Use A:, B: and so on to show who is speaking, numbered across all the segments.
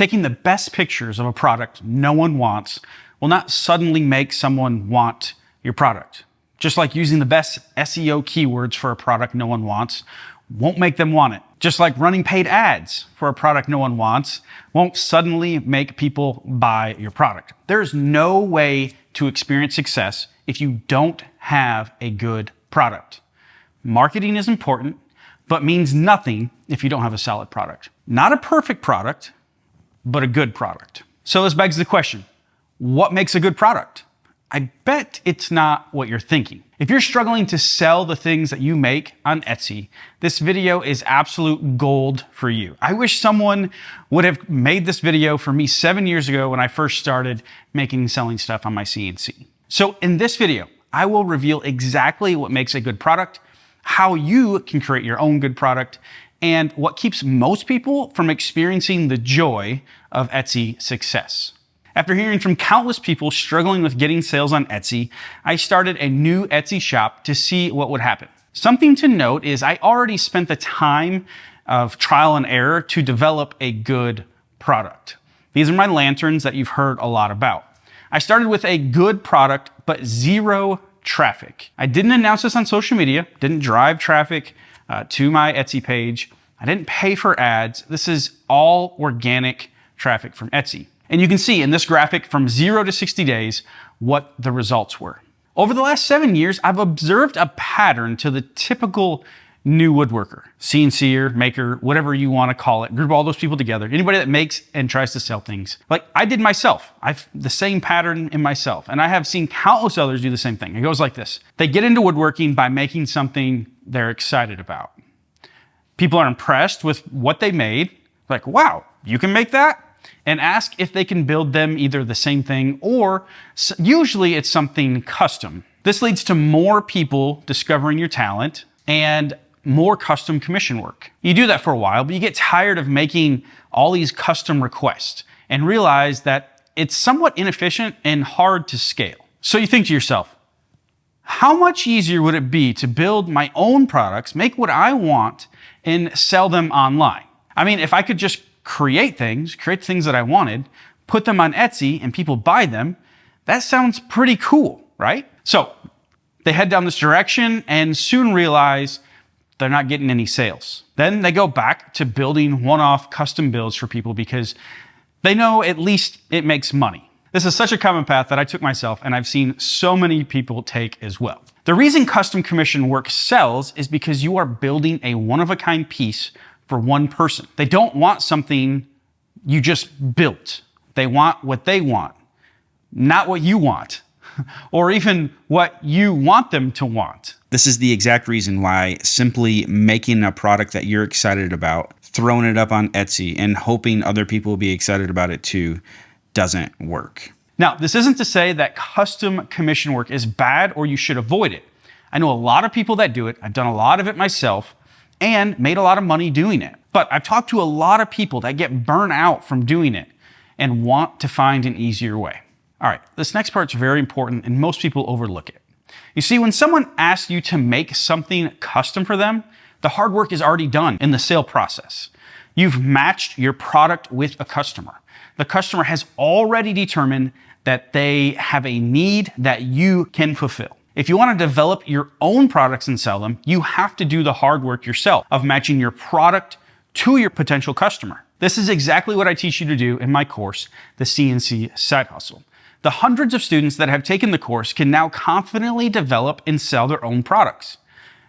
A: Taking the best pictures of a product no one wants will not suddenly make someone want your product. Just like using the best SEO keywords for a product no one wants won't make them want it. Just like running paid ads for a product no one wants won't suddenly make people buy your product. There's no way to experience success if you don't have a good product. Marketing is important, but means nothing if you don't have a solid product. Not a perfect product, but a good product. So this begs the question, what makes a good product? I bet it's not what you're thinking. If you're struggling to sell the things that you make on Etsy, this video is absolute gold for you. I wish someone would have made this video for me 7 years ago when I first started making and selling stuff on my CNC. So in this video, I will reveal exactly what makes a good product, how you can create your own good product, and what keeps most people from experiencing the joy of Etsy success. After hearing from countless people struggling with getting sales on Etsy, I started a new Etsy shop to see what would happen. Something to note is I already spent the time of trial and error to develop a good product. These are my lanterns that you've heard a lot about. I started with a good product, but zero traffic. I didn't announce this on social media, didn't drive traffic to my Etsy page. I didn't pay for ads. This is all organic traffic from Etsy. And you can see in this graphic from 0 to 60 days what the results were. Over the last 7 years, I've observed a pattern to the typical new woodworker, CNCer, maker, whatever you want to call it. Group all those people together. Anybody that makes and tries to sell things. Like I did myself. I've the same pattern in myself. And I have seen countless others do the same thing. It goes like this. They get into woodworking by making something they're excited about. People are impressed with what they made. Like, wow, you can make that? And ask if they can build them either the same thing or usually it's something custom. This leads to more people discovering your talent and more custom commission work. You do that for a while, but you get tired of making all these custom requests and realize that it's somewhat inefficient and hard to scale. So you think to yourself, how much easier would it be to build my own products, make what I want, and sell them online? I mean, if I could just create things that I wanted, put them on Etsy, and people buy them, that sounds pretty cool, right? So they head down this direction and soon realize they're not getting any sales. Then they go back to building one-off custom builds for people because they know at least it makes money. This is such a common path that I took myself and I've seen so many people take as well. The reason custom commission work sells is because you are building a one-of-a-kind piece for one person. They don't want something you just built. They want what they want, not what you want, or even what you want them to want. This is the exact reason why simply making a product that you're excited about, throwing it up on Etsy and hoping other people will be excited about it too, doesn't work. Now, this isn't to say that custom commission work is bad or you should avoid it. I know a lot of people that do it. I've done a lot of it myself and made a lot of money doing it. But I've talked to a lot of people that get burnt out from doing it and want to find an easier way. All right, this next part's very important and most people overlook it. You see, when someone asks you to make something custom for them, the hard work is already done in the sale process. You've matched your product with a customer. The customer has already determined that they have a need that you can fulfill. If you want to develop your own products and sell them, you have to do the hard work yourself of matching your product to your potential customer. This is exactly what I teach you to do in my course, the CNC Side Hustle. The hundreds of students that have taken the course can now confidently develop and sell their own products.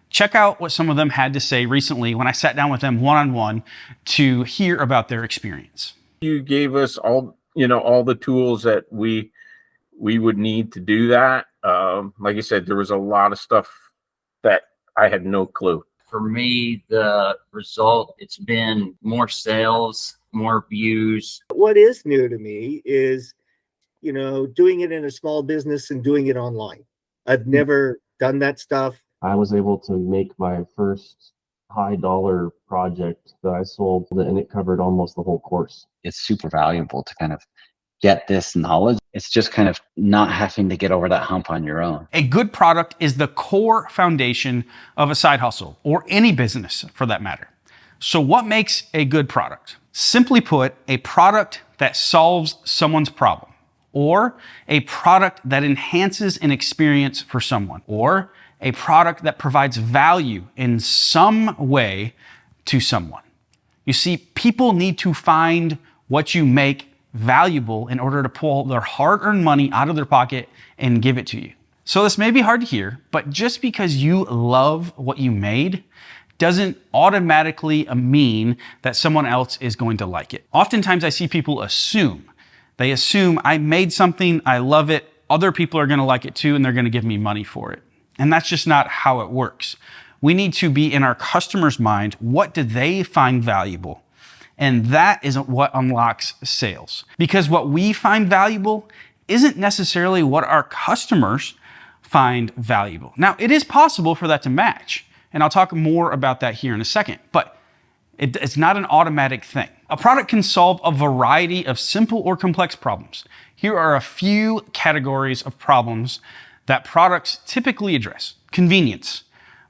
A: Check out what some of them had to say recently when I sat down with them one-on-one to hear about their experience.
B: You gave us all the tools that we would need to do that. Like I said, there was a lot of stuff that I had no clue.
C: For me, the result, it's been more sales, more views.
D: What is new to me is, doing it in a small business and doing it online. I've never done that stuff.
E: I was able to make my first high dollar project that I sold, and it covered almost the whole course.
F: It's super valuable to kind of get this knowledge. It's just kind of not having to get over that hump on your own.
A: A good product is the core foundation of a side hustle or any business for that matter. So what makes a good product? Simply put, a product that solves someone's problem, or a product that enhances an experience for someone, or a product that provides value in some way to someone. You see, people need to find what you make valuable in order to pull their hard-earned money out of their pocket and give it to you. So this may be hard to hear, but just because you love what you made doesn't automatically mean that someone else is going to like it. Oftentimes I see people assume. They assume I made something, I love it, other people are gonna like it too, and they're gonna give me money for it. And that's just not how it works. We need to be in our customer's mind. What do they find valuable? And that isn't what unlocks sales. Because what we find valuable isn't necessarily what our customers find valuable. Now, it is possible for that to match, and I'll talk more about that here in a second, but it's not an automatic thing. A product can solve a variety of simple or complex problems. Here are a few categories of problems that products typically address. Convenience.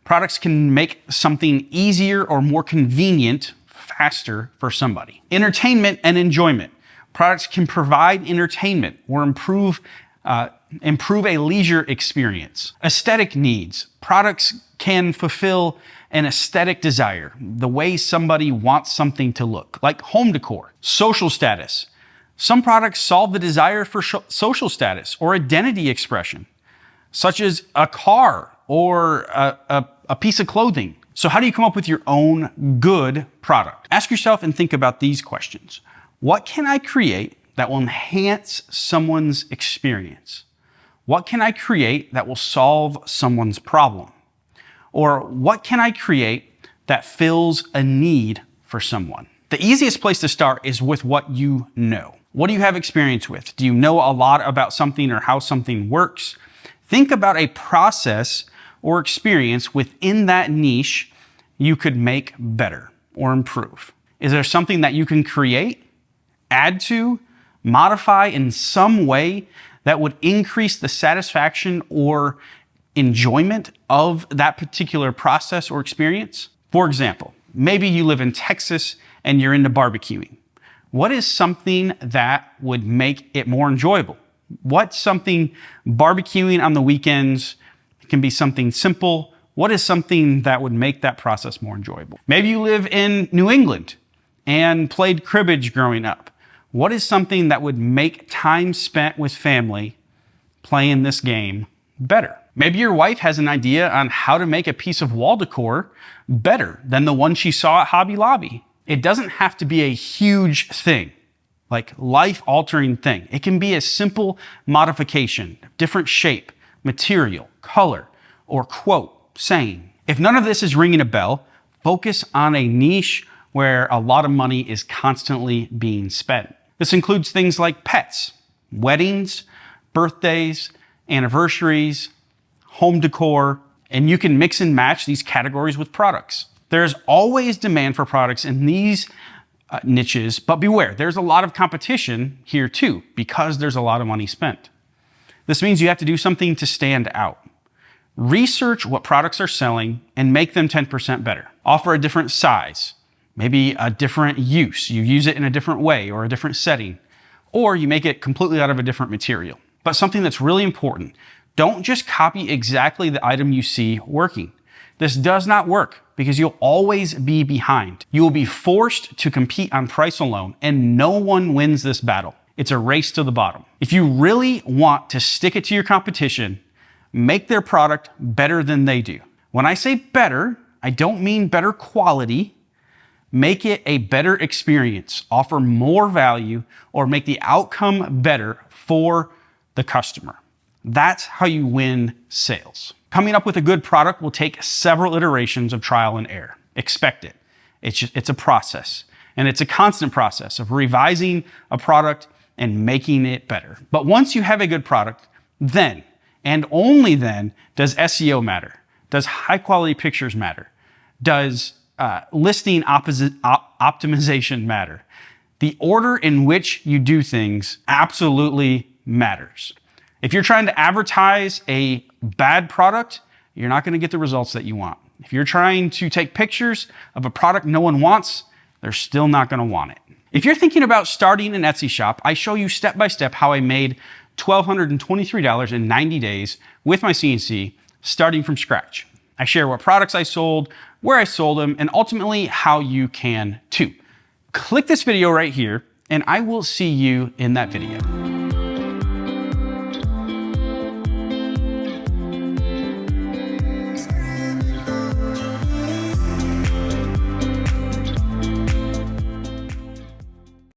A: Products can make something easier or more convenient faster for somebody. Entertainment and enjoyment. Products can provide entertainment or improve a leisure experience. Aesthetic needs. Products can fulfill an aesthetic desire, the way somebody wants something to look, like home decor. Social status. Some products solve the desire for social status or identity expression, such as a car or a piece of clothing. So how do you come up with your own good product? Ask yourself and think about these questions. What can I create that will enhance someone's experience? What can I create that will solve someone's problem? Or what can I create that fills a need for someone? The easiest place to start is with what you know. What do you have experience with? Do you know a lot about something or how something works? Think about a process or experience within that niche you could make better or improve. Is there something that you can create, add to, modify in some way that would increase the satisfaction or enjoyment of that particular process or experience? For example, maybe you live in Texas and you're into barbecuing. What is something that would make it more enjoyable? What's something barbecuing on the weekends? It can be something simple. What is something that would make that process more enjoyable? Maybe you live in New England and played cribbage growing up. What is something that would make time spent with family playing this game better? Maybe your wife has an idea on how to make a piece of wall decor better than the one she saw at Hobby Lobby. It doesn't have to be a huge thing, like life-altering thing. It can be a simple modification, different shape, material, color, or quote, saying. If none of this is ringing a bell, focus on a niche where a lot of money is constantly being spent. This includes things like pets, weddings, birthdays, anniversaries, home decor, and you can mix and match these categories with products. There's always demand for products in these niches, but beware, there's a lot of competition here too, because there's a lot of money spent. This means you have to do something to stand out. Research what products are selling and make them 10% better. Offer a different size, maybe a different use. You use it in a different way or a different setting, or you make it completely out of a different material. But something that's really important, don't just copy exactly the item you see working. This does not work because you'll always be behind. You will be forced to compete on price alone, and no one wins this battle. It's a race to the bottom. If you really want to stick it to your competition, make their product better than they do. When I say better, I don't mean better quality. Make it a better experience, offer more value, or make the outcome better for the customer. That's how you win sales. Coming up with a good product will take several iterations of trial and error. Expect it. It's a process, and it's a constant process of revising a product and making it better. But once you have a good product, then, and only then, does SEO matter? Does high quality pictures matter? Does listing optimization matter? The order in which you do things absolutely matters. If you're trying to advertise a bad product, you're not going to get the results that you want. If you're trying to take pictures of a product no one wants, they're still not going to want it. If you're thinking about starting an Etsy shop, I show you step by step how I made $1,223 in 90 days with my CNC, starting from scratch. I share what products I sold, where I sold them, and ultimately how you can too. Click this video right here, and I will see you in that video.